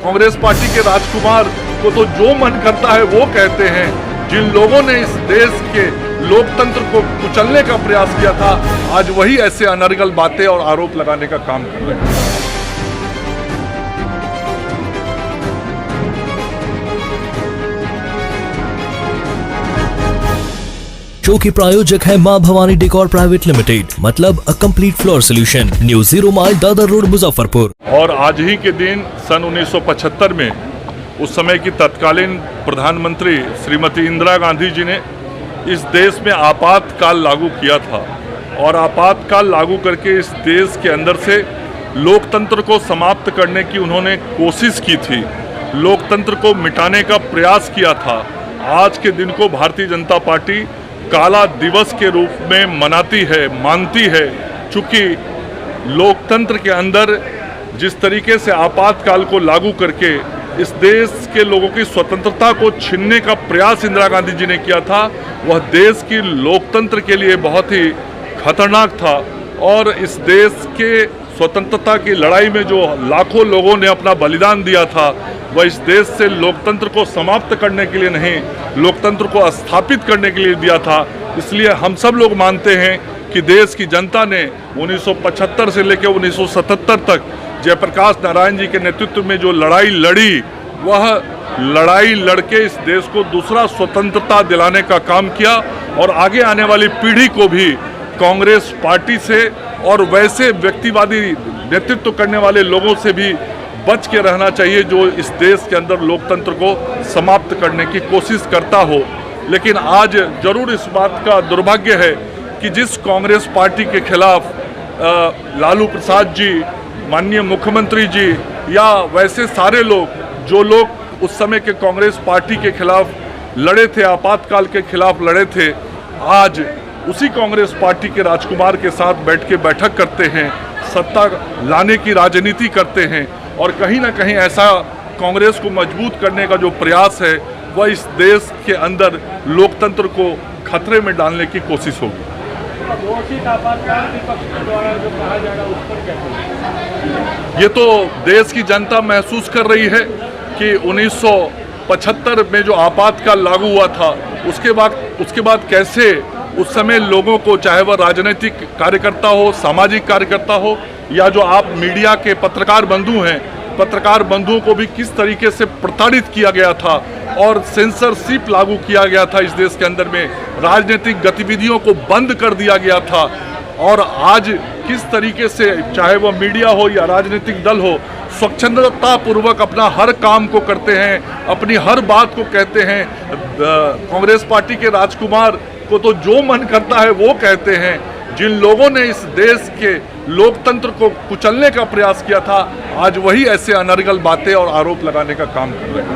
Congress party के राजकुमार को तो जो मन करता है वो कहते हैं। जिन लोगों ने इस देश के लोकतंत्र को कुचलने का प्रयास किया था, आज वही ऐसे अनर्गल बातें और आरोप लगाने का काम कर रहे हैं। शो के प्रायोजक है मां भवानी डेकोर प्राइवेट लिमिटेड, मतलब a complete floor solution, new 0 mile Dadar road Muzaffarpur. और आज ही के दिन सन 1975 में उस समय की तत्कालीन प्रधानमंत्री श्रीमती इंदिरा गांधी जी ने इस देश में आपातकाल लागू किया था और आपातकाल लागू करके इस देश के अंदर से लोकतंत्र को समाप्त करने की उन्होंने कोशिश की थी, लोकतंत्र को मिटाने का प्रयास किया था। आज के दिन को भारतीय जनता पार्टी काला दिवस के रूप में मनाती है, मानती है, चूंकि लोकतंत्र के अंदर जिस तरीके से आपातकाल को लागू करके इस देश के लोगों की स्वतंत्रता को छीनने का प्रयास इंदिरा गांधी जी ने किया था, वह देश की लोकतंत्र के लिए बहुत ही खतरनाक था। और इस देश के स्वतंत्रता की लड़ाई में जो लाखों लोगों ने अपना बलिदान दिया था, वह इस देश से लोकतंत्र को समाप्त करने के लिए नहीं, लोकतंत्र को स्थापित करने के लिए दिया था। इसलिए हम सब लोग मानते हैं कि देश की जनता ने 1975 से लेकर 1977 तक जयप्रकाश नारायण जी के नेतृत्व में जो लड़ाई लड़ी, वह लड़ाई लड़के इस देश को दूसरा स्वतंत्रता दिलाने का काम किया। और आगे आने वाली पीढ़ी को भी कांग्रेस पार्टी से और वैसे व्यक्तिवादी नेतृत्व करने वाले लोगों से भी बच के रहना चाहिए जो इस देश के अंदर लोकतंत्र को समाप्त करने की कोशिश करता हो। लेकिन आज जरूर इस बात का दुर्भाग्य है कि जिस कांग्रेस पार्टी के खिलाफ लालू प्रसाद जी, माननीय मुख्यमंत्री जी या वैसे सारे लोग जो लोग उस समय के कांग्रेस पार्टी के खिलाफ लड़े थे, आपातकाल के खिलाफ लड़े थे, आज उसी कांग्रेस पार्टी के राजकुमार के साथ बैठ के बैठक करते हैं, सत्ता लाने की राजनीति करते हैं। और कहीं ना कहीं ऐसा कांग्रेस को मजबूत करने का जो प्रयास है, वह इस देश के अंदर लोकतंत्र को खतरे में डालने की कोशिश होगी। ये तो देश की जनता महसूस कर रही है कि 1975 में जो आपातकाल लागू हुआ था, उसके बाद कैसे उस समय लोगों को, चाहे वह राजनीतिक कार्यकर्ता हो, सामाजिक कार्यकर्ता हो, या जो आप मीडिया के पत्रकार बंधु हैं, पत्रकार बंधुओं को भी किस तरीके से प्रताड़ित किया गया था और सेंसरशिप लागू किया गया था। इस देश के अंदर में राजनीतिक गतिविधियों को बंद कर दिया गया था। और आज किस तरीके से, चाहे वह मीडिया हो या राजनीतिक दल हो, स्वच्छंदता पूर्वक अपना हर काम को करते हैं, अपनी हर बात को कहते हैं। कांग्रेस पार्टी के राजकुमार को तो जो मन करता है वो कहते हैं। जिन लोगों ने इस देश के लोकतंत्र को कुचलने का प्रयास किया था, आज वही ऐसे अनर्गल बातें और आरोप लगाने का काम कर रहे हैं।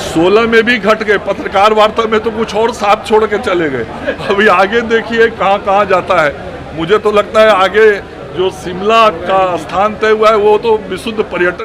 16 में भी घट गए, पत्रकार वार्ता में तो कुछ और साथ छोड़ के चले गए। अभी आगे देखिए कहाँ कहाँ जाता है। मुझे तो लगता है आगे जो शिमला का स्थान तय हुआ है वो तो विशुद्ध पर्यटन